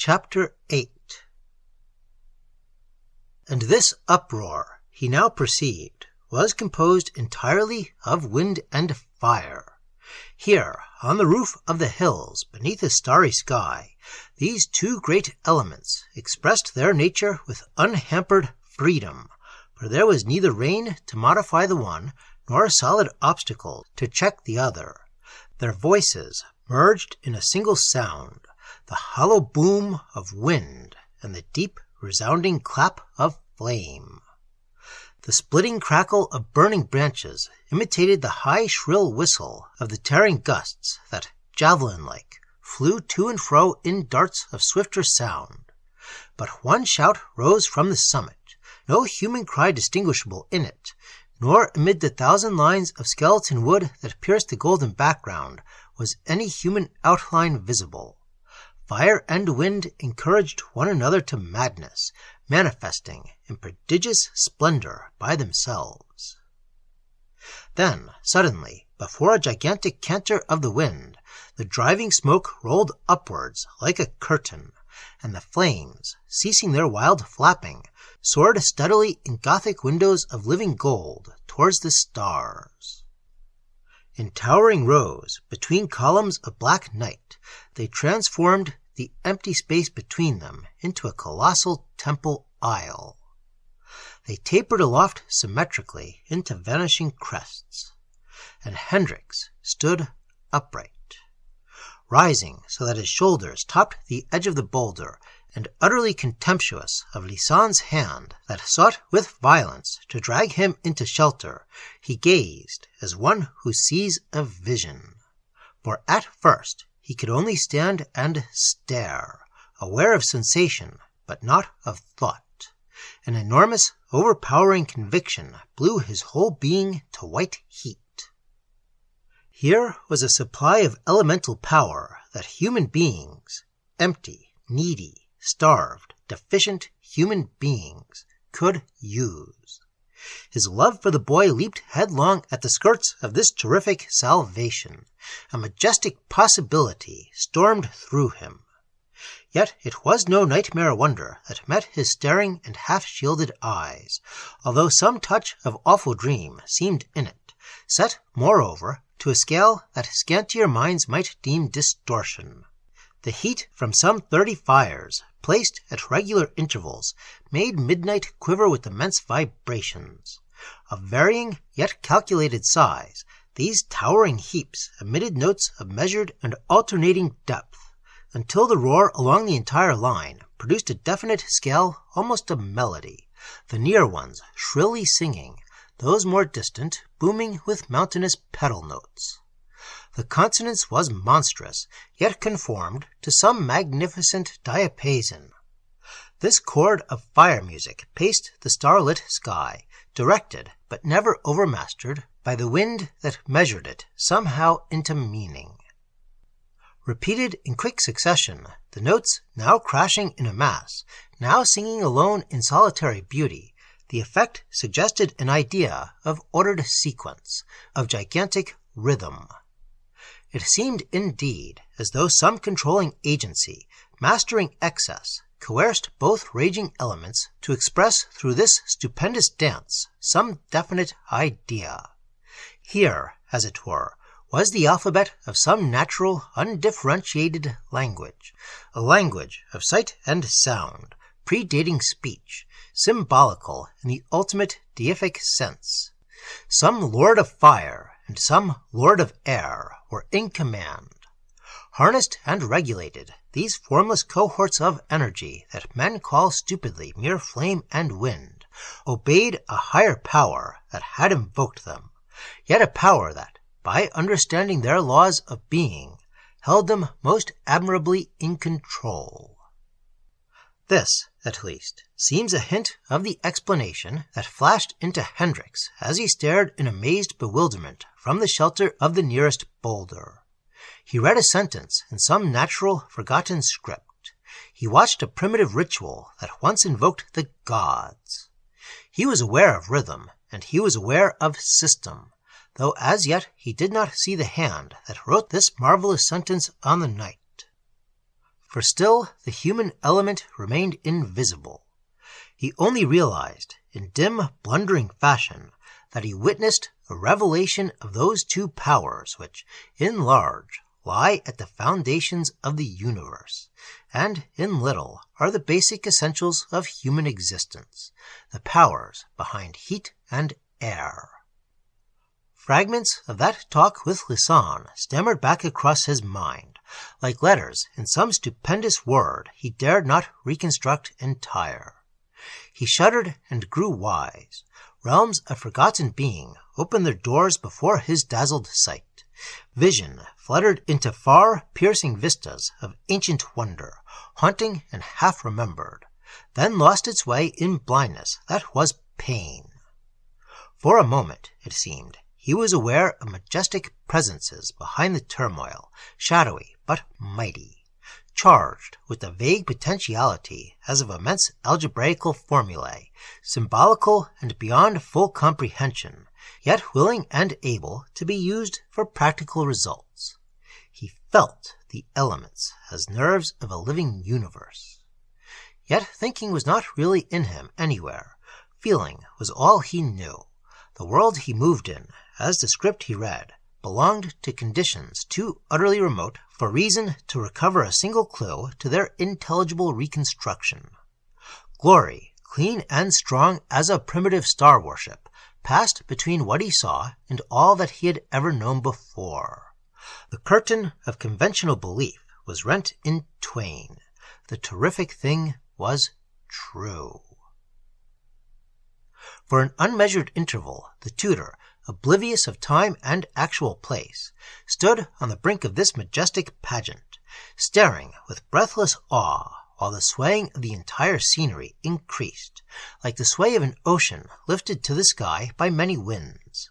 Chapter 8. And this uproar, he now perceived, was composed entirely of wind and fire. Here, on the roof of the hills, beneath a starry sky, these two great elements expressed their nature with unhampered freedom, for there was neither rain to modify the one, nor a solid obstacle to check the other. Their voices merged in a single sound, the hollow boom of wind and the deep, resounding clap of flame. The splitting crackle of burning branches imitated the high, shrill whistle of the tearing gusts that, javelin-like, flew to and fro in darts of swifter sound. But one shout rose from the summit, no human cry distinguishable in it, nor amid the thousand lines of skeleton wood that pierced the golden background was any human outline visible. Fire and wind encouraged one another to madness, manifesting in prodigious splendor by themselves. Then, suddenly, before a gigantic canter of the wind, the driving smoke rolled upwards like a curtain, and the flames, ceasing their wild flapping, soared steadily in Gothic windows of living gold towards the stars. In towering rows, between columns of black night, they transformed the empty space between them into a colossal temple aisle. They tapered aloft symmetrically into vanishing crests, and Hendricks stood upright, rising so that his shoulders topped the edge of the boulder, and utterly contemptuous of Lisand's hand that sought with violence to drag him into shelter, he gazed as one who sees a vision. For at first he could only stand and stare, aware of sensation, but not of thought. An enormous, overpowering conviction blew his whole being to white heat. Here was a supply of elemental power that human beings, empty, needy, starved, deficient human beings, could use. His love for the boy leaped headlong at the skirts of this terrific salvation. A majestic possibility stormed through him. Yet it was no nightmare wonder that met his staring and half-shielded eyes, although some touch of awful dream seemed in it, set, moreover, to a scale that scantier minds might deem distortion. The heat from some 30 fires, placed at regular intervals, made midnight quiver with immense vibrations. Of varying yet calculated size, these towering heaps emitted notes of measured and alternating depth, until the roar along the entire line produced a definite scale, almost a melody, the near ones shrilly singing, those more distant booming with mountainous pedal notes. The consonance was monstrous, yet conformed to some magnificent diapason. This chord of fire music paced the starlit sky, directed, but never overmastered, by the wind that measured it somehow into meaning. Repeated in quick succession, the notes now crashing in a mass, now singing alone in solitary beauty, the effect suggested an idea of ordered sequence, of gigantic rhythm. It seemed, indeed, as though some controlling agency, mastering excess, coerced both raging elements to express through this stupendous dance some definite idea. Here, as it were, was the alphabet of some natural, undifferentiated language, a language of sight and sound, predating speech, symbolical in the ultimate deific sense. Some lord of fire and some lord of air were in command. Harnessed and regulated, these formless cohorts of energy that men call stupidly mere flame and wind, obeyed a higher power that had invoked them, yet a power that, by understanding their laws of being, held them most admirably in control. This, at least, seems a hint of the explanation that flashed into Hendricks as he stared in amazed bewilderment from the shelter of the nearest boulder. He read a sentence in some natural, forgotten script. He watched a primitive ritual that once invoked the gods. He was aware of rhythm, and he was aware of system, though as yet he did not see the hand that wrote this marvelous sentence on the night. for still the human element remained invisible. He only realized, in dim, blundering fashion, that he witnessed a revelation of those two powers which, in large, lie at the foundations of the universe, and in little are the basic essentials of human existence, the powers behind heat and air. Fragments of that talk with Lisanne stammered back across his mind, like letters in some stupendous word he dared not reconstruct entire. He shuddered and grew wise. Realms of forgotten being opened their doors before his dazzled sight. Vision fluttered into far, piercing vistas of ancient wonder, haunting and half-remembered, then lost its way in blindness that was pain. For a moment, it seemed, he was aware of majestic presences behind the turmoil, shadowy but mighty, charged with a vague potentiality as of immense algebraical formulae, symbolical and beyond full comprehension, yet willing and able to be used for practical results. He felt the elements as nerves of a living universe. Yet thinking was not really in him anywhere. Feeling was all he knew. The world he moved in, as the script he read, belonged to conditions too utterly remote for reason to recover a single clue to their intelligible reconstruction. Glory, clean and strong as a primitive star worship, passed between what he saw and all that he had ever known before. The curtain of conventional belief was rent in twain. The terrific thing was true. For an unmeasured interval, the tutor, oblivious of time and actual place, stood on the brink of this majestic pageant, staring with breathless awe, while the swaying of the entire scenery increased, like the sway of an ocean lifted to the sky by many winds.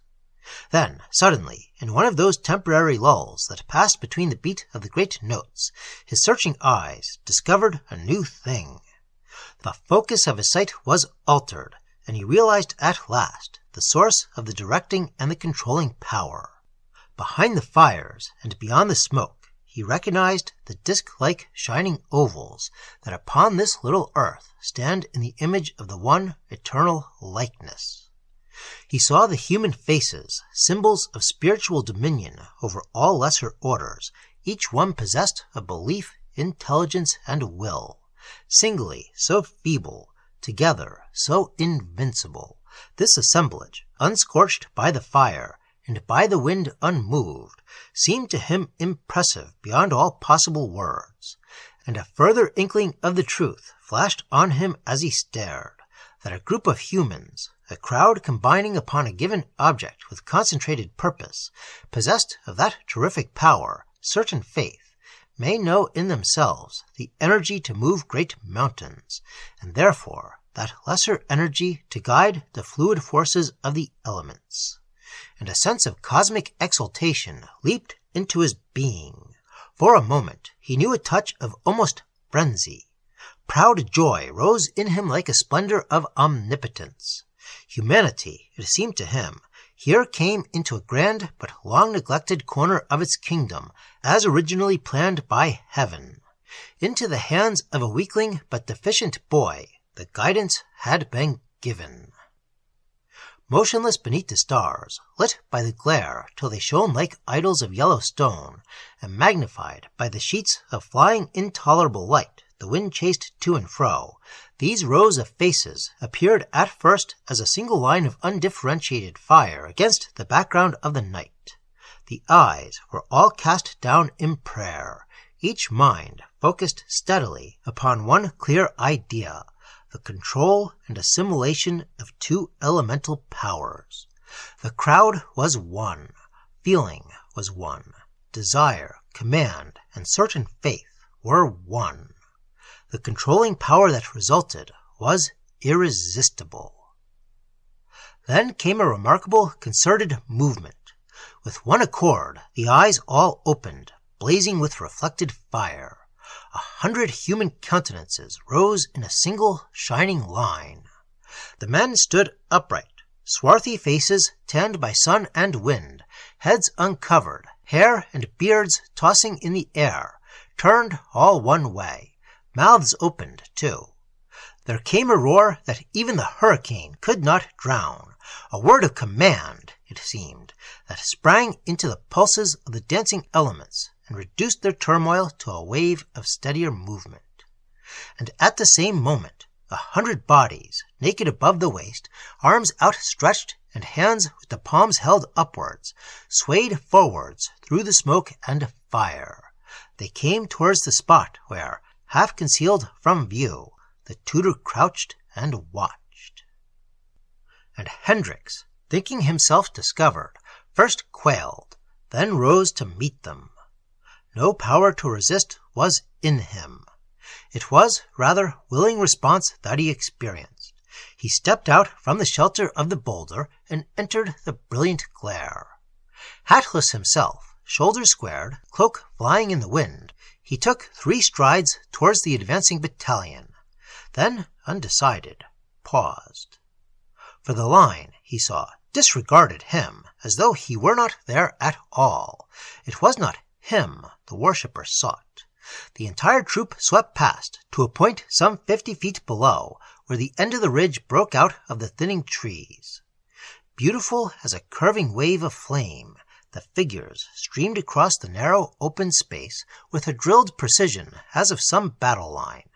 Then, suddenly, in one of those temporary lulls that passed between the beat of the great notes, his searching eyes discovered a new thing. The focus of his sight was altered, and he realized at last the source of the directing and the controlling power. Behind the fires and beyond the smoke, he recognized the disc-like shining ovals that upon this little earth stand in the image of the one eternal likeness. He saw the human faces, symbols of spiritual dominion over all lesser orders, each one possessed of belief, intelligence, and will, singly so feeble, together so invincible. This assemblage, unscorched by the fire, and by the wind unmoved, seemed to him impressive beyond all possible words, and a further inkling of the truth flashed on him as he stared, that a group of humans, a crowd combining upon a given object with concentrated purpose, possessed of that terrific power, certain faith, may know in themselves the energy to move great mountains, and therefore that lesser energy to guide the fluid forces of the elements. And a sense of cosmic exultation leaped into his being. For a moment he knew a touch of almost frenzy. Proud joy rose in him like a splendor of omnipotence. Humanity, it seemed to him, here came into a grand but long-neglected corner of its kingdom, as originally planned by heaven. Into the hands of a weakling but deficient boy, the guidance had been given. Motionless beneath the stars, lit by the glare till they shone like idols of yellow stone, and magnified by the sheets of flying intolerable light the wind chased to and fro, these rows of faces appeared at first as a single line of undifferentiated fire against the background of the night. The eyes were all cast down in prayer, each mind focused steadily upon one clear idea, the control and assimilation of two elemental powers. The crowd was one, feeling was one, desire, command, and certain faith were one. The controlling power that resulted was irresistible. Then came a remarkable concerted movement. With one accord, the eyes all opened, blazing with reflected fire. 100 human countenances rose in a single shining line. The men stood upright, swarthy faces tanned by sun and wind, heads uncovered, hair and beards tossing in the air, turned all one way. Mouths opened, too. There came a roar that even the hurricane could not drown, a word of command, it seemed, that sprang into the pulses of the dancing elements and reduced their turmoil to a wave of steadier movement. And at the same moment, 100 bodies, naked above the waist, arms outstretched and hands with the palms held upwards, swayed forwards through the smoke and fire. They came towards the spot where, half concealed from view, the tutor crouched and watched. And Hendricks, thinking himself discovered, first quailed, then rose to meet them. No power to resist was in him. It was rather willing response that he experienced. He stepped out from the shelter of the boulder and entered the brilliant glare. Hatless himself, shoulders squared, cloak flying in the wind, he took 3 strides towards the advancing battalion. Then, undecided, paused. For the line, he saw, disregarded him, as though he were not there at all. It was not him the worshipper sought. The entire troop swept past, to a point some 50 feet below, where the end of the ridge broke out of the thinning trees. Beautiful as a curving wave of flame, the figures streamed across the narrow open space with a drilled precision as of some battle line,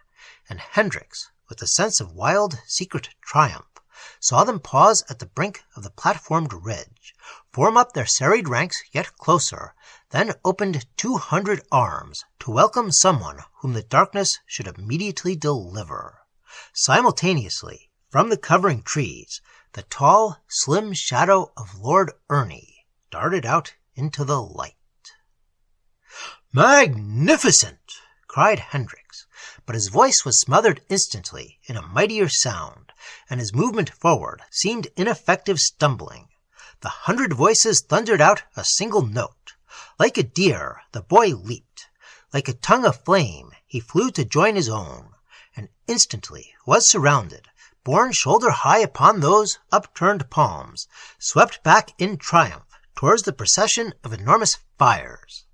and Hendricks, with a sense of wild, secret triumph, saw them pause at the brink of the platformed ridge, form up their serried ranks yet closer, then opened 200 arms to welcome someone whom the darkness should immediately deliver. Simultaneously, from the covering trees, the tall, slim shadow of Lord Ernie darted out into the light. "Magnificent!" cried Hendricks, but his voice was smothered instantly in a mightier sound, and his movement forward seemed ineffective stumbling. The 100 voices thundered out a single note. Like a deer, the boy leaped. Like a tongue of flame, he flew to join his own, and instantly was surrounded, borne shoulder high upon those upturned palms, swept back in triumph towards the procession of enormous fires.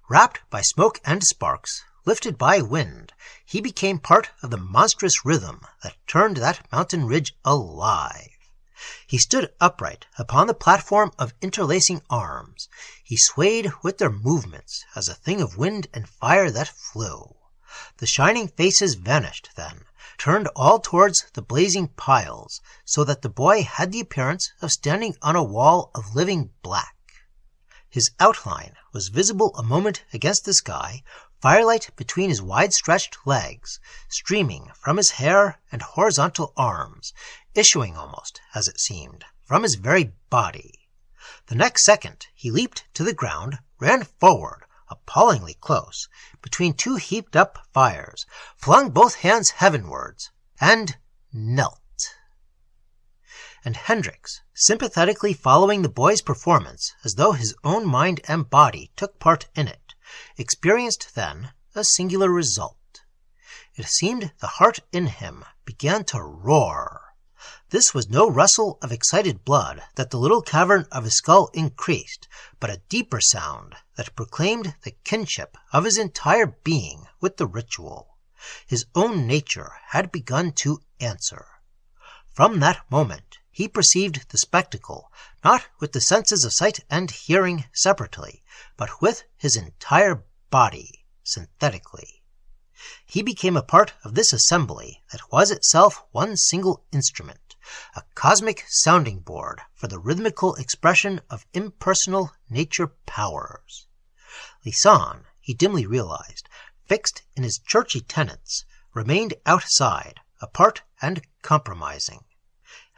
Wrapped by smoke and sparks, lifted by wind, he became part of the monstrous rhythm that turned that mountain ridge alive. He stood upright upon the platform of interlacing arms. He swayed with their movements as a thing of wind and fire that flew. The shining faces vanished then, turned all towards the blazing piles, so that the boy had the appearance of standing on a wall of living black. His outline was visible a moment against the sky, firelight between his wide-stretched legs, streaming from his hair and horizontal arms, issuing almost, as it seemed, from his very body. The next second he leaped to the ground, ran forward, appallingly close, between 2 heaped-up fires, flung both hands heavenwards, and knelt. And Hendricks, sympathetically following the boy's performance as though his own mind and body took part in it, experienced then a singular result. It seemed the heart in him began to roar. This was no rustle of excited blood that the little cavern of his skull increased, but a deeper sound that proclaimed the kinship of his entire being with the ritual. His own nature had begun to answer. From that moment he perceived the spectacle, not with the senses of sight and hearing separately, but with his entire body, synthetically. He became a part of this assembly that was itself one single instrument, a cosmic sounding board for the rhythmical expression of impersonal nature powers. Lisanne, he dimly realized, fixed in his churchy tenets, remained outside, apart and compromising.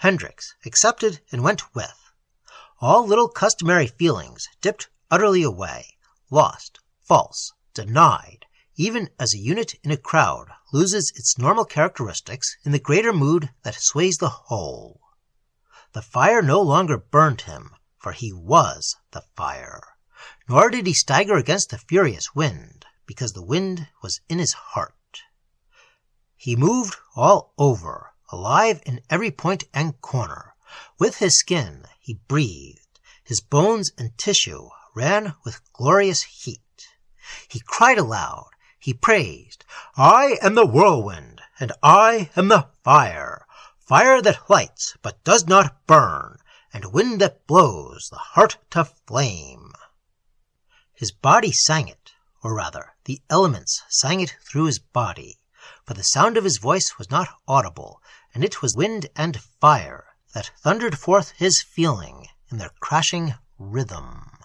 Hendricks accepted and went with. All little customary feelings dipped utterly away, lost, false, denied, even as a unit in a crowd loses its normal characteristics in the greater mood that sways the whole. The fire no longer burned him, for he was the fire. Nor did he stagger against the furious wind, because the wind was in his heart. He moved all over, alive in every point and corner. With his skin he breathed. His bones and tissue ran with glorious heat. He cried aloud. he praised, "I am the whirlwind, and I am the fire, fire that lights but does not burn, and wind that blows the heart to flame." His body sang it, or rather, the elements sang it through his body, for the sound of his voice was not audible, and it was wind and fire that thundered forth his feeling in their crashing rhythm.